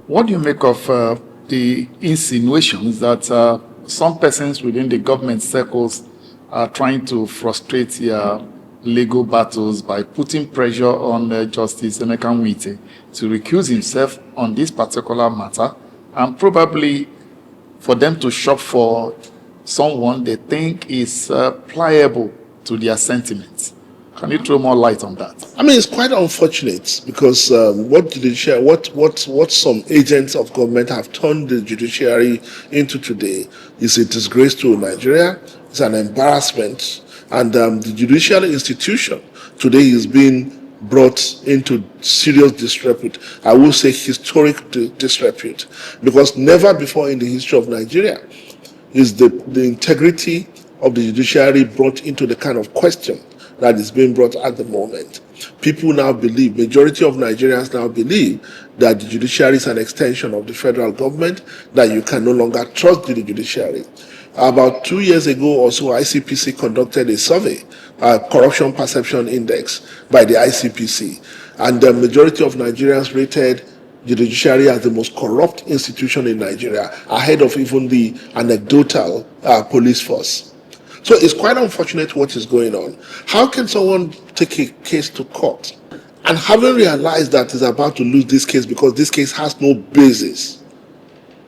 What do you make of the insinuations that some persons within the government circles are trying to frustrate their legal battles by putting pressure on Justice Emeka Nwite to recuse himself on this particular matter, and probably for them to shop for someone they think is pliable to their sentiments? Can you throw more light on that? I mean, it's quite unfortunate because what some agents of government have turned the judiciary into today is a disgrace to Nigeria. It's an embarrassment, and the judicial institution today is being brought into serious disrepute. I will say historic disrepute, because never before in the history of Nigeria is the integrity of the judiciary brought into the kind of question that is being brought at the moment. People now believe, majority of Nigerians now believe, that the judiciary is an extension of the federal government, that you can no longer trust the judiciary. About 2 years ago or so, ICPC conducted a survey, a corruption perception index by the ICPC, and the majority of Nigerians rated the judiciary as the most corrupt institution in Nigeria, ahead of even the anecdotal police force. So it's quite unfortunate what is going on. How can someone take a case to court and having realized that is about to lose this case because this case has no basis?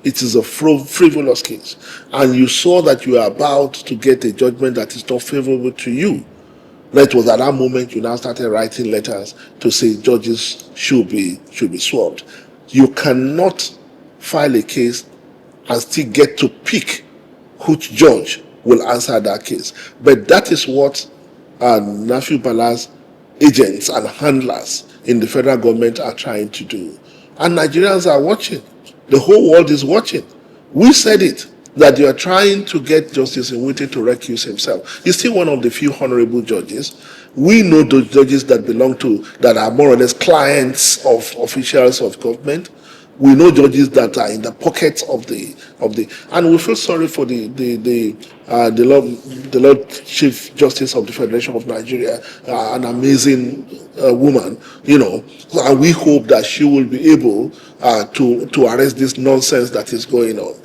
It is a frivolous case, and you saw that you are about to get a judgment that is not favorable to you. That was at that moment you now started writing letters to say judges should be swapped. You cannot file a case and still get to pick which judge will answer that case. But that is what Nafi Bala's agents and handlers in the federal government are trying to do. And Nigerians are watching. The whole world is watching. We said it, that you are trying to get Justice Nwite to recuse himself. He's still one of the few honorable judges. We know those judges that are more or less clients of officials of government. We know judges that are in the pockets of the, and we feel sorry for the Lord Chief Justice of the Federation of Nigeria, an amazing woman, and we hope that she will be able to arrest this nonsense that is going on,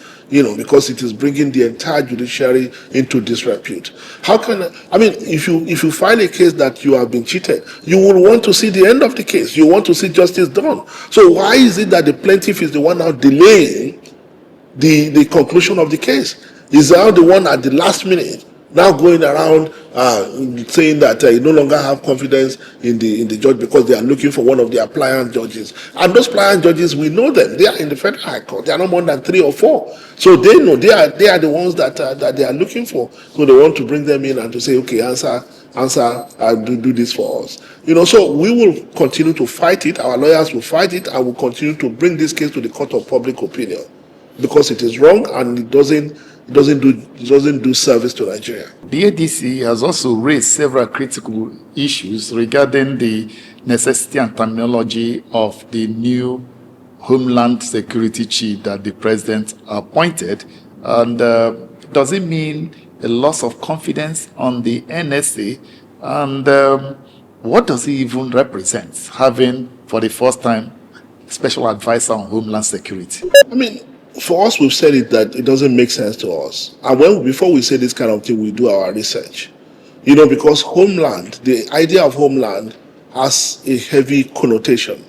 because it is bringing the entire judiciary into disrepute. If you file a case that you have been cheated, you will want to see the end of the case. You want to see justice done. So why is it that the plaintiff is the one now delaying the conclusion of the case? Is now the one at the last minute now going around saying that you no longer have confidence in the judge because they are looking for one of the pliant judges. And those pliant judges, we know them. They are in the Federal High Court. They are not more than 3 or 4. So they know they are the ones that they are looking for. So they want to bring them in and to say, okay, answer, do this for us. So we will continue to fight it. Our lawyers will fight it, and will continue to bring this case to the court of public opinion, because it is wrong and it doesn't do service to Nigeria. The ADC has also raised several critical issues regarding the necessity and terminology of the new Homeland Security chief that the president appointed. And does it mean a loss of confidence on the NSA? And what does it even represent, having for the first time special advisor on Homeland Security? For us, we've said it that it doesn't make sense to us. And before we say this kind of thing, we do our research. Because Homeland, the idea of Homeland has a heavy connotation.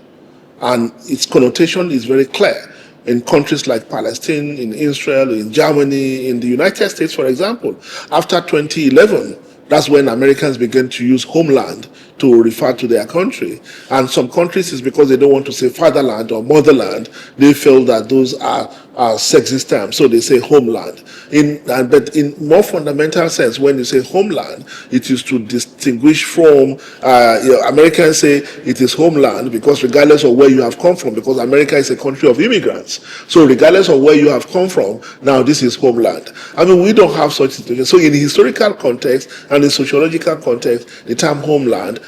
And its connotation is very clear in countries like Palestine, in Israel, in Germany, in the United States, for example. After 2011, that's when Americans began to use homeland to refer to their country. And some countries, is because they don't want to say fatherland or motherland. They feel that those are sexist terms, so they say homeland. But in more fundamental sense, when you say homeland, it is to distinguish from, Americans say it is homeland because regardless of where you have come from, because America is a country of immigrants. So regardless of where you have come from, now this is homeland. We don't have such situation. So in the historical context and in sociological context, the term homeland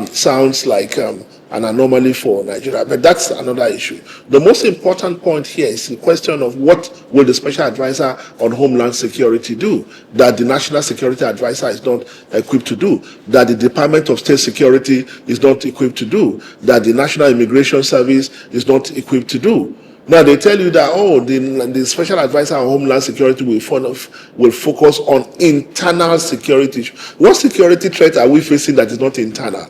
sounds like an anomaly for Nigeria, but that's another issue. The most important point here is the question of what will the special advisor on Homeland Security do that the National Security Advisor is not equipped to do, that the Department of State Security is not equipped to do, that the National Immigration Service is not equipped to do. Now they tell you that, oh, the special advisor on Homeland Security will focus on internal security. What security threat are we facing that is not internal?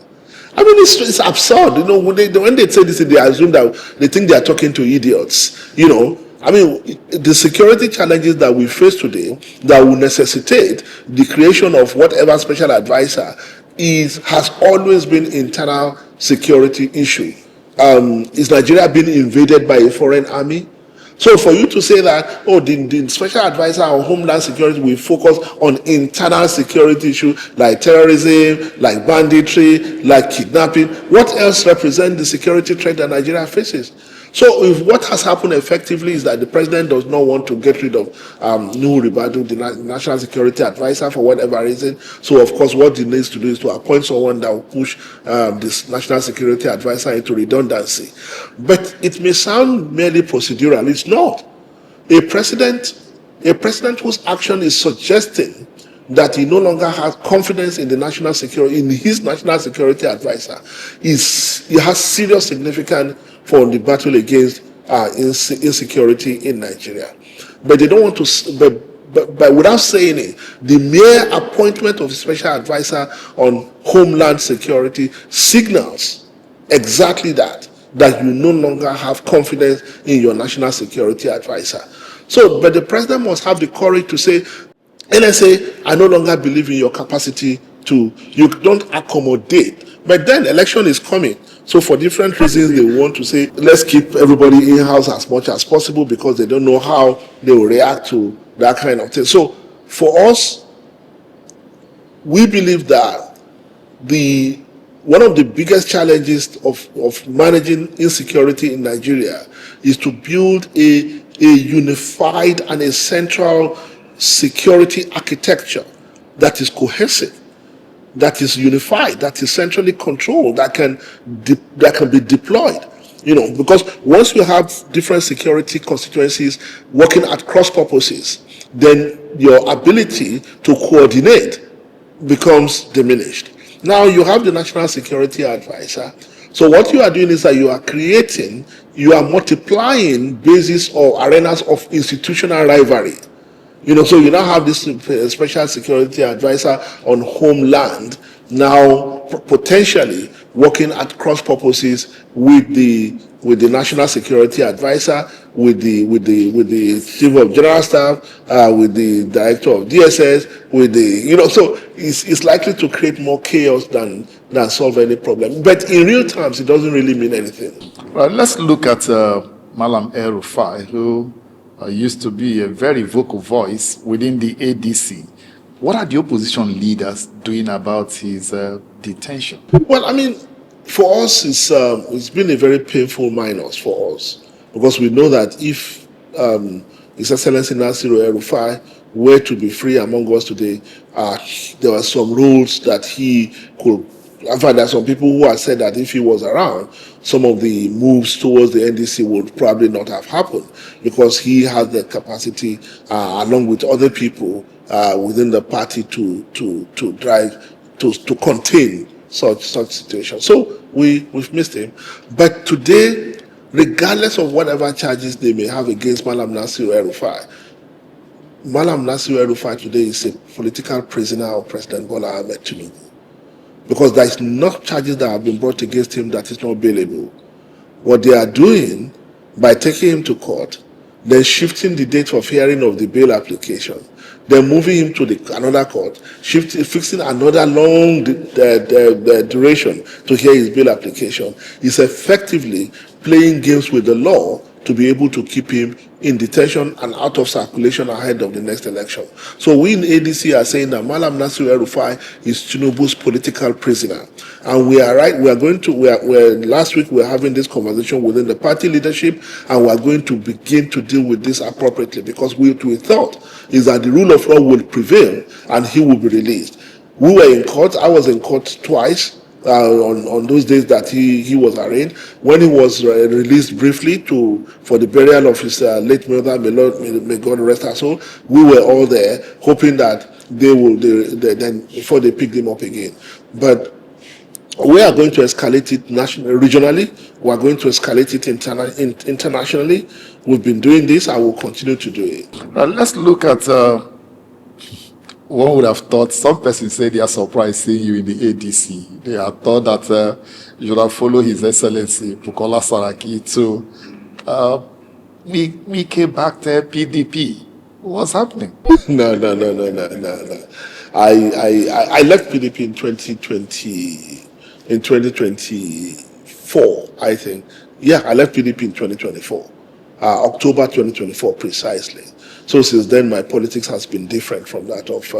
I mean, it's absurd. You know, when they say this, they assume that they think they are talking to idiots. You know, I mean, the security challenges that we face today that will necessitate the creation of whatever special advisor has always been internal security issue. Is Nigeria being invaded by a foreign army? So for you to say that, oh, the special advisor on Homeland Security will focus on internal security issues like terrorism, like banditry, like kidnapping, what else represents the security threat that Nigeria faces? So if what has happened effectively is that the president does not want to get rid of Ribadu, the national security advisor, for whatever reason. So of course what he needs to do is to appoint someone that will push this national security advisor into redundancy. But it may sound merely procedural. It's not. A president whose action is suggesting that he no longer has confidence in the national security, in his national security advisor, it has serious significance for the battle against insecurity in Nigeria. But they don't want to, but without saying it, the mere appointment of a special advisor on Homeland Security signals exactly that you no longer have confidence in your national security advisor. So, but the president must have the courage to say, NSA, I no longer believe in your capacity you don't accommodate. But then election is coming. So for different reasons, they want to say, let's keep everybody in-house as much as possible because they don't know how they will react to that kind of thing. So for us, we believe that one of the biggest challenges of managing insecurity in Nigeria is to build a unified and a central security architecture that is cohesive, that is unified, that is centrally controlled, that can be deployed. You know, because once you have different security constituencies working at cross purposes, then your ability to coordinate becomes diminished. Now you have the National Security Advisor. So what you are doing is that you are multiplying bases or arenas of institutional rivalry. You know, so you now have this special security advisor on Homeland now potentially working at cross purposes with the national security advisor, with the chief of general staff, with the director of DSS, so it's likely to create more chaos than solve any problem. But in real terms, it doesn't really mean anything. Well, let's look at Malam El-Rufai, who used to be a very vocal voice within the ADC. What are the opposition leaders doing about his detention? Well, I mean, for us, it's been a very painful minus for us, because we know that if His Excellency Nasiru El-Rufai were to be free among us today, there were some rules that he could. In fact, there are some people who have said that if he was around, some of the moves towards the NDC would probably not have happened, because he had the capacity, along with other people within the party, to drive, to contain such situations. So we've missed him. But today, regardless of whatever charges they may have against Malam Nasiru El-Rufai, Malam Nasiru El-Rufai today is a political prisoner of President Bola Ahmed Tinubu, because there is not charges that have been brought against him that is not bailable. What they are doing by taking him to court, then shifting the date of hearing of the bail application, then moving him to another court, fixing another long duration to hear his bail application, is effectively playing games with the law to be able to keep him in detention and out of circulation ahead of the next election. So we in ADC are saying that Malam Nasiru El-Rufai is Tinubu's political prisoner. And we are right, last week we were having this conversation within the party leadership, and we are going to begin to deal with this appropriately, because we thought is that the rule of law will prevail and he will be released. We were in court, I was in court twice, on those days that he was arraigned. When he was released briefly for the burial of his late mother, may God rest her soul, we were all there hoping that then before they picked him up again. But we are going to escalate it regionally. We are going to escalate it internationally. We've been doing this and we'll continue to do it. Let's look at, one would have thought, some persons say they are surprised seeing you in the ADC. They have thought that you should have followed His Excellency Bukola Saraki to we came back to PDP. What's happening? No. I left PDP in 2024, I think. Yeah, I left PDP in 2024, October 2024 precisely. So since then, my politics has been different from that of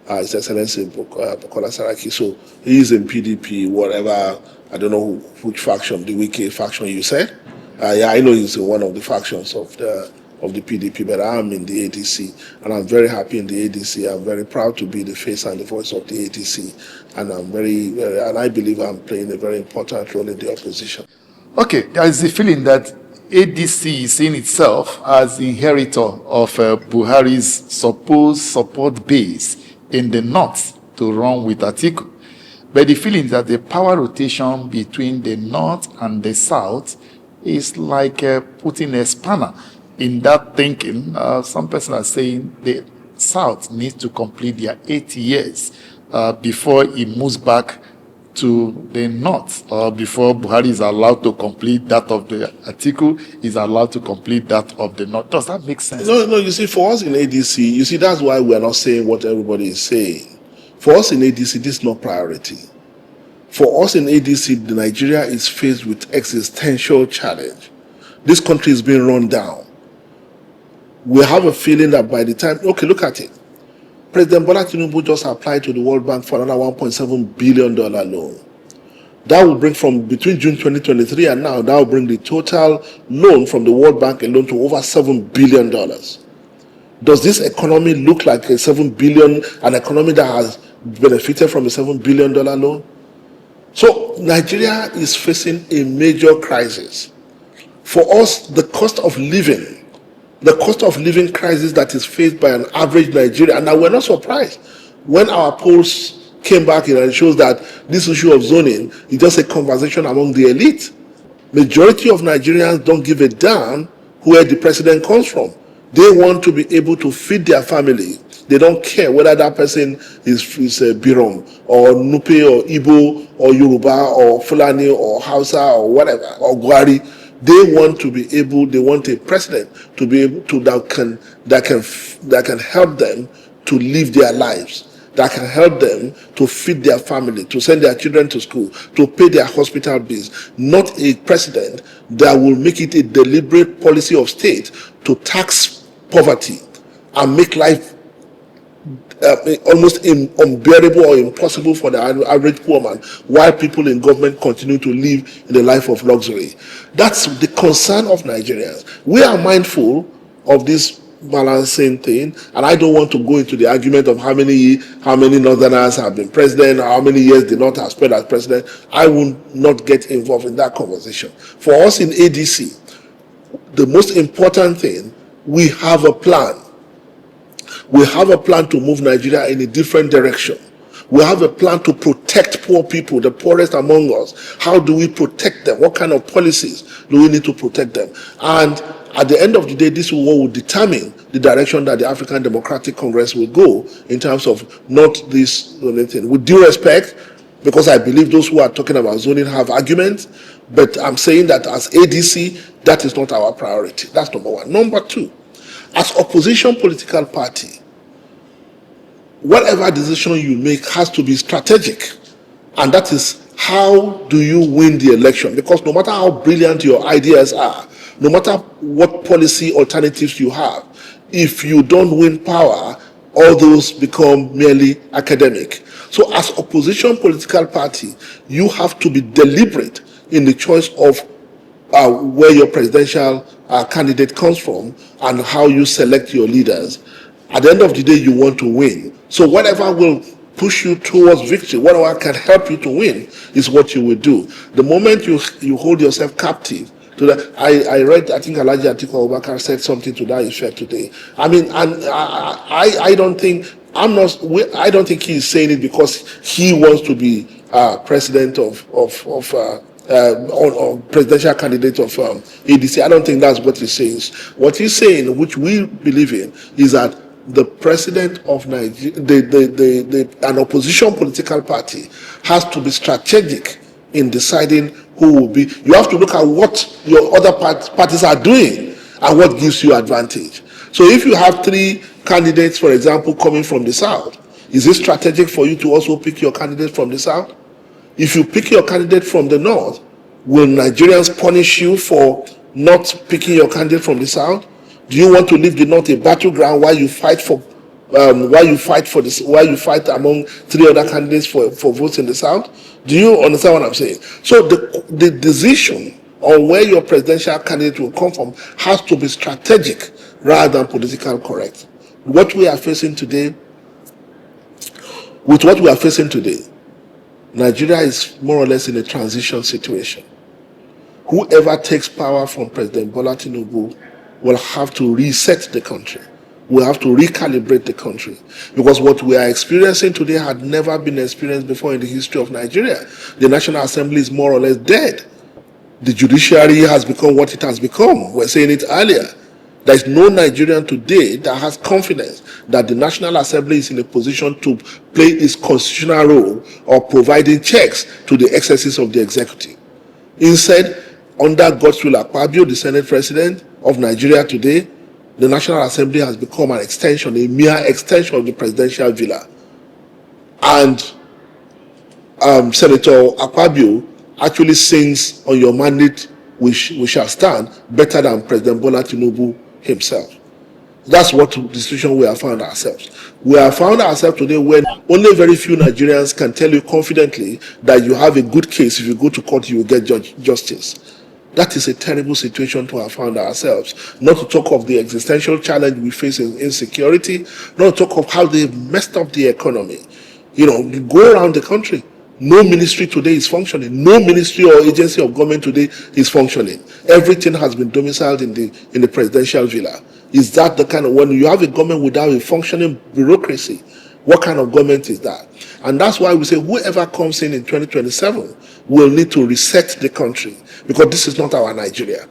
His Excellency Bukola Saraki. So he is in PDP, whatever, I don't know which faction, the Wiki faction you said. Yeah, I know he's in one of the factions of the PDP, but I'm in the ADC, and I'm very happy in the ADC. I'm very proud to be the face and the voice of the ADC, and I'm and I believe I'm playing a very important role in the opposition. Okay, there is a feeling that ADC is seeing itself as the inheritor of Buhari's supposed support base in the north to run with Atiku. But the feeling that the power rotation between the north and the south is like putting a spanner in that thinking. Some persons are saying the south needs to complete their 8 years before it moves back to the north, or before Buhari is allowed to complete that of the Atiku is allowed to complete that of the north. Does that make sense? No, you see, for us in ADC, you see, that's why we are not saying what everybody is saying. For us in ADC, this is not priority. For us in ADC, Nigeria is faced with existential challenge. This country is being run down. We have a feeling that by the time, okay, look at it. President Bolaji Tinubu just applied to the World Bank for another $1.7 billion loan. That will bring from between June 2023 and now, that will bring the total loan from the World Bank alone to over $7 billion. Does this economy look like a $7 billion, an economy that has benefited from a $7 billion loan? So Nigeria is facing a major crisis. For us, the cost of living crisis that is faced by an average Nigerian, and now we're not surprised when our polls came back in and it shows that this issue of zoning is just a conversation among the elite. Majority of Nigerians don't give a damn where the president comes from. They want to be able to feed their family. They don't care whether that person is Birom or Nupe or Igbo or Yoruba or Fulani or Hausa or whatever, or Gwari. They want to be able, they want a president to be able to, that can help them to live their lives, that can help them to feed their family, to send their children to school, to pay their hospital bills. Not a president that will make it a deliberate policy of state to tax poverty and make life almost unbearable or impossible for the average poor man, while people in government continue to live in a life of luxury. That's the concern of Nigerians. We are mindful of this balancing thing, and I don't want to go into the argument of how many Northerners have been president, how many years the North has spent as president. I will not get involved in that conversation. For us in ADC, the most important thing, we have a plan. We have a plan to move Nigeria in a different direction. We have a plan to protect poor people, the poorest among us. How do we protect them? What kind of policies do we need to protect them? And at the end of the day, this is what will determine the direction that the African Democratic Congress will go in terms of not this only thing. With due respect, because I believe those who are talking about zoning have arguments, but I'm saying that as ADC, that is not our priority. That's number one. Number two, as opposition political party, whatever decision you make has to be strategic. And that is, how do you win the election? Because no matter how brilliant your ideas are, no matter what policy alternatives you have, if you don't win power, all those become merely academic. So as opposition political party, you have to be deliberate in the choice of where your presidential candidate comes from and how you select your leaders. At the end of the day, you want to win. So whatever will push you towards victory, whatever can help you to win, is what you will do. The moment you hold yourself captive to that, I read, I think Alhaji Atiku Abubakar said something to that effect today. I mean, and I don't think I don't think he's saying it because he wants to be president of or presidential candidate of ADC. I don't think that's what he's saying. What he's saying, which we believe in, is that the president of Nigeria, an opposition political party, has to be strategic in deciding who will be. You have to look at what your other parties are doing and what gives you advantage. So if you have 3 candidates, for example, coming from the South, is it strategic for you to also pick your candidate from the South? If you pick your candidate from the North, will Nigerians punish you for not picking your candidate from the South? Do you want to leave the North a battleground while you fight among 3 other candidates for votes in the South? Do you understand what I'm saying? So the decision on where your presidential candidate will come from has to be strategic rather than political correct. With what we are facing today, Nigeria is more or less in a transition situation. Whoever takes power from President Bola Tinubu will have to reset the country. We'll have to recalibrate the country. Because what we are experiencing today had never been experienced before in the history of Nigeria. The National Assembly is more or less dead. The judiciary has become what it has become. We're saying it earlier. There is no Nigerian today that has confidence that the National Assembly is in a position to play its constitutional role of providing checks to the excesses of the executive. Instead, under Godswill Akpabio, the Senate President of Nigeria today, the National Assembly has become an extension, a mere extension of the presidential villa. And Senator Akpabio actually sings on your mandate we shall stand better than President Bola Tinubu himself. That's what the situation we have found ourselves. We have found ourselves today when only very few Nigerians can tell you confidently that you have a good case. If you go to court, you will get justice. That is a terrible situation to have found ourselves. Not to talk of the existential challenge we face in insecurity, not to talk of how they've messed up the economy. You go around the country, no ministry today is functioning. No ministry or agency of government today is functioning. Everything has been domiciled in the presidential villa. Is that the kind of, when you have a government without a functioning bureaucracy, what kind of government is that? And that's why we say whoever comes in 2027 will need to reset the country, because this is not our Nigeria.